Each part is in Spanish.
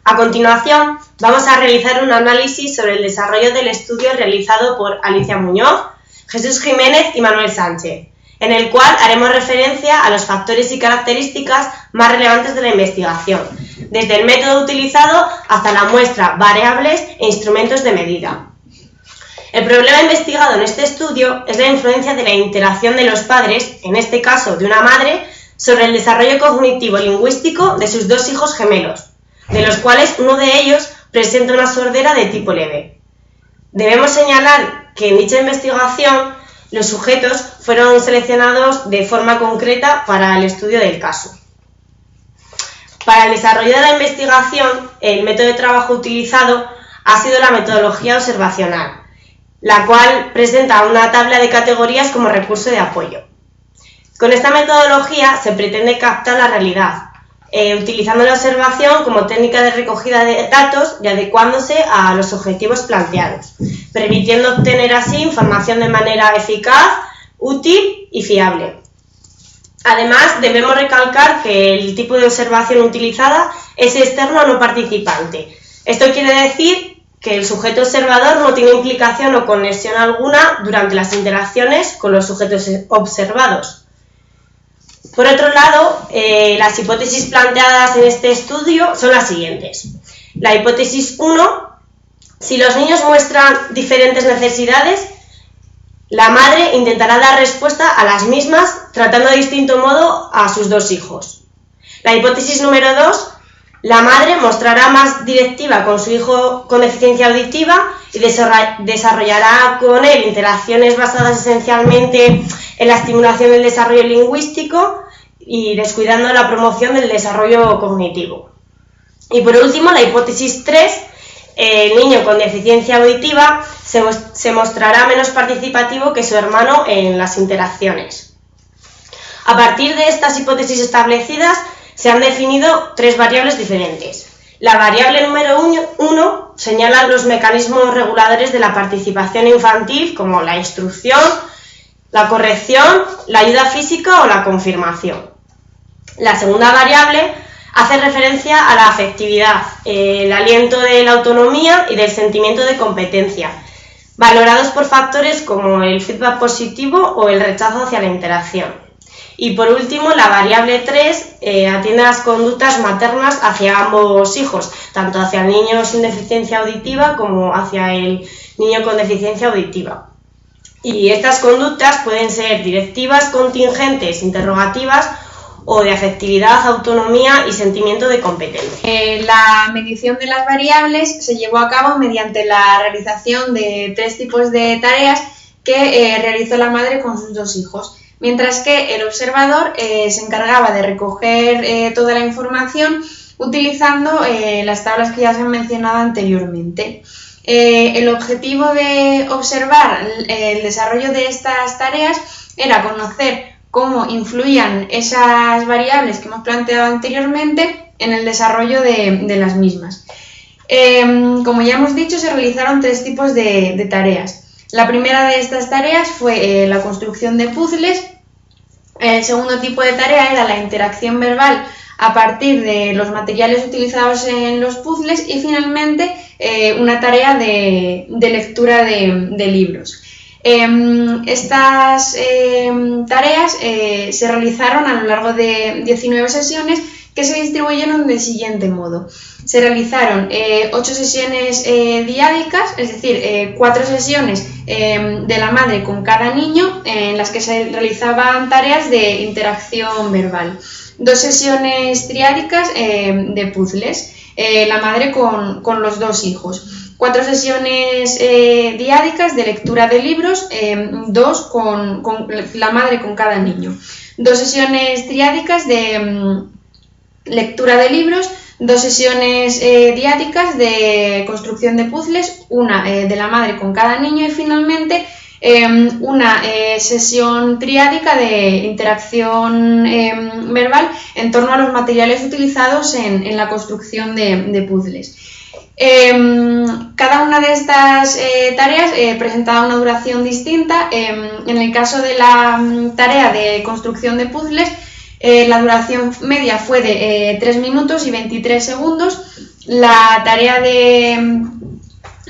A continuación, vamos a realizar un análisis sobre el desarrollo del estudio realizado por Alicia Muñoz, Jesús Jiménez y Manuel Sánchez, en el cual haremos referencia a los factores y características más relevantes de la investigación, desde el método utilizado hasta la muestra, variables e instrumentos de medida. El problema investigado en este estudio es la influencia de la interacción de los padres, en este caso de una madre, sobre el desarrollo cognitivo-lingüístico de sus dos hijos gemelos, de los cuales uno de ellos presenta una sordera de tipo leve. Debemos señalar que en dicha investigación los sujetos fueron seleccionados de forma concreta para el estudio del caso. Para el desarrollo de la investigación, el método de trabajo utilizado ha sido la metodología observacional, la cual presenta una tabla de categorías como recurso de apoyo. Con esta metodología se pretende captar la realidad, utilizando la observación como técnica de recogida de datos y adecuándose a los objetivos planteados, permitiendo obtener así información de manera eficaz, útil y fiable. Además, debemos recalcar que el tipo de observación utilizada es externo a no participante. Esto quiere decir que el sujeto observador no tiene implicación o conexión alguna durante las interacciones con los sujetos observados. Por otro lado, las hipótesis planteadas en este estudio son las siguientes. La hipótesis 1, si los niños muestran diferentes necesidades, la madre intentará dar respuesta a las mismas tratando de distinto modo a sus dos hijos. La hipótesis número 2, la madre mostrará más directiva con su hijo con deficiencia auditiva y desarrollará con él interacciones basadas esencialmente en la estimulación del desarrollo lingüístico y descuidando la promoción del desarrollo cognitivo. Y por último, la hipótesis 3, el niño con deficiencia auditiva se mostrará menos participativo que su hermano en las interacciones. A partir de estas hipótesis establecidas, se han definido tres variables diferentes. La variable número 1 señala los mecanismos reguladores de la participación infantil, como la instrucción, la corrección, la ayuda física o la confirmación. La segunda variable hace referencia a la afectividad, el aliento de la autonomía y del sentimiento de competencia, valorados por factores como el feedback positivo o el rechazo hacia la interacción. Y por último, la variable 3 atiende a las conductas maternas hacia ambos hijos, tanto hacia el niño sin deficiencia auditiva como hacia el niño con deficiencia auditiva. Y estas conductas pueden ser directivas, contingentes, interrogativas o de afectividad, autonomía y sentimiento de competencia. La medición de las variables se llevó a cabo mediante la realización de tres tipos de tareas que realizó la madre con sus dos hijos, mientras que el observador se encargaba de recoger toda la información utilizando las tablas que ya se han mencionado anteriormente. El objetivo de observar el desarrollo de estas tareas era conocer cómo influían esas variables que hemos planteado anteriormente en el desarrollo de las mismas. Como ya hemos dicho, se realizaron tres tipos de tareas. La primera de estas tareas fue la construcción de puzzles. El segundo tipo de tarea era la interacción verbal a partir de los materiales utilizados en los puzzles y finalmente una tarea de lectura de libros. Estas tareas se realizaron a lo largo de 19 sesiones que se distribuyeron del siguiente modo. Se realizaron 8 sesiones diádicas, es decir, 4 sesiones de la madre con cada niño en las que se realizaban tareas de interacción verbal. 2 sesiones triádicas de puzzles, la madre con los dos hijos. 4 sesiones diádicas de lectura de libros, 2 con la madre con cada niño. 2 sesiones triádicas de lectura de libros, 2 sesiones diádicas de construcción de puzzles, una de la madre con cada niño y finalmente una sesión triádica de interacción verbal en torno a los materiales utilizados en la construcción de puzzles. Cada una de estas tareas presentaba una duración distinta. En el caso de la tarea de construcción de puzzles, la duración media fue de 3 minutos y 23 segundos La tarea de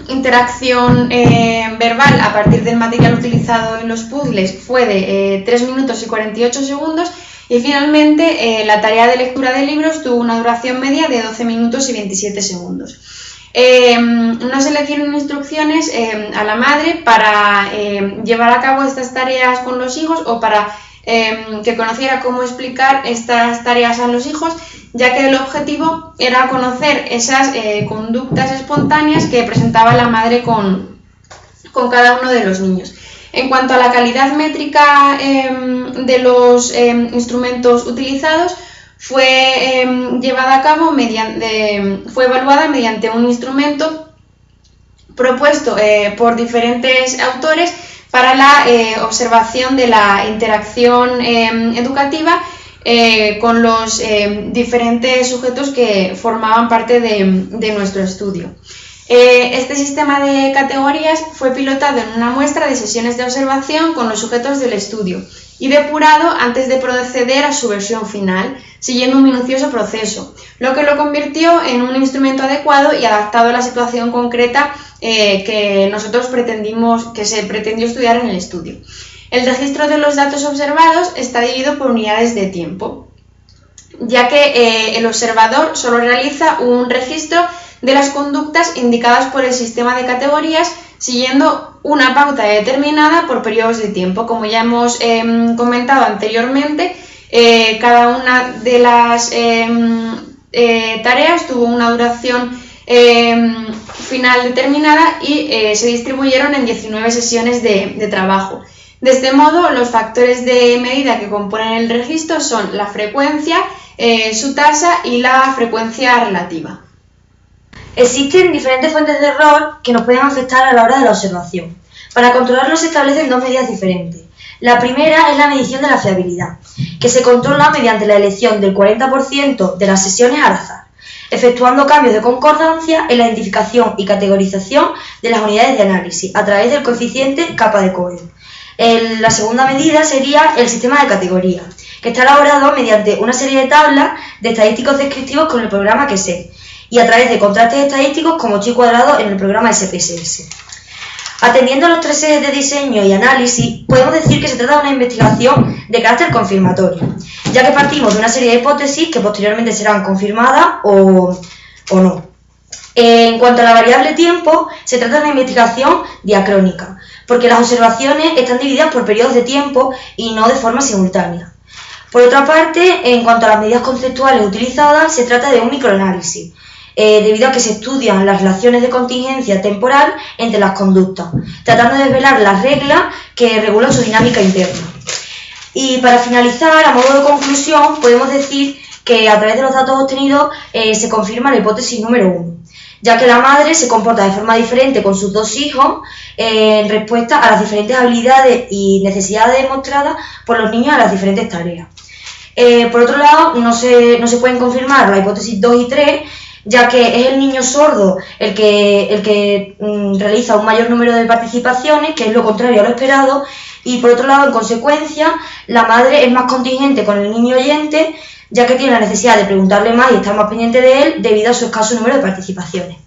interacción verbal a partir del material utilizado en los puzzles fue de 3 minutos y 48 segundos y finalmente la tarea de lectura de libros tuvo una duración media de 12 minutos y 27 segundos. No se le dieron instrucciones a la madre para llevar a cabo estas tareas con los hijos o para que conociera cómo explicar estas tareas a los hijos, ya que el objetivo era conocer esas conductas espontáneas que presentaba la madre con cada uno de los niños. En cuanto a la calidad métrica de los instrumentos utilizados, fue evaluada mediante un instrumento propuesto por diferentes autores para la observación de la interacción educativa con los diferentes sujetos que formaban parte de nuestro estudio. Este sistema de categorías fue pilotado en una muestra de sesiones de observación con los sujetos del estudio y depurado antes de proceder a su versión final, siguiendo un minucioso proceso, lo que lo convirtió en un instrumento adecuado y adaptado a la situación concreta que se pretendió estudiar en el estudio. El registro de los datos observados está dividido por unidades de tiempo, ya que el observador solo realiza un registro de las conductas indicadas por el sistema de categorías siguiendo una pauta determinada por periodos de tiempo. Como ya hemos comentado anteriormente, cada una de las tareas tuvo una duración final determinada y se distribuyeron en 19 sesiones de trabajo. De este modo, los factores de medida que componen el registro son la frecuencia, su tasa y la frecuencia relativa. Existen diferentes fuentes de error que nos pueden afectar a la hora de la observación. Para controlarlo se establecen dos medidas diferentes. La primera es la medición de la fiabilidad, que se controla mediante la elección del 40% de las sesiones al azar, efectuando cambios de concordancia en la identificación y categorización de las unidades de análisis a través del coeficiente kappa de Cohen. La segunda medida sería el sistema de categorías, que está elaborado mediante una serie de tablas de estadísticos descriptivos con el programa QSET y a través de contrastes estadísticos como chi cuadrado en el programa SPSS. Atendiendo a los tres ejes de diseño y análisis, podemos decir que se trata de una investigación de carácter confirmatorio, ya que partimos de una serie de hipótesis que posteriormente serán confirmadas o no. En cuanto a la variable tiempo, se trata de una investigación diacrónica, porque las observaciones están divididas por periodos de tiempo y no de forma simultánea. Por otra parte, en cuanto a las medidas conceptuales utilizadas, se trata de un microanálisis, debido a que se estudian las relaciones de contingencia temporal entre las conductas, tratando de desvelar las reglas que regulan su dinámica interna. Y para finalizar, a modo de conclusión, podemos decir que a través de los datos obtenidos se confirma la hipótesis número 1, ya que la madre se comporta de forma diferente con sus dos hijos en respuesta a las diferentes habilidades y necesidades demostradas por los niños a las diferentes tareas. Por otro lado, no se pueden confirmar la hipótesis 2 y 3, ya que es el niño sordo el que realiza un mayor número de participaciones, que es lo contrario a lo esperado, y por otro lado, en consecuencia, la madre es más contingente con el niño oyente, ya que tiene la necesidad de preguntarle más y estar más pendiente de él debido a su escaso número de participaciones.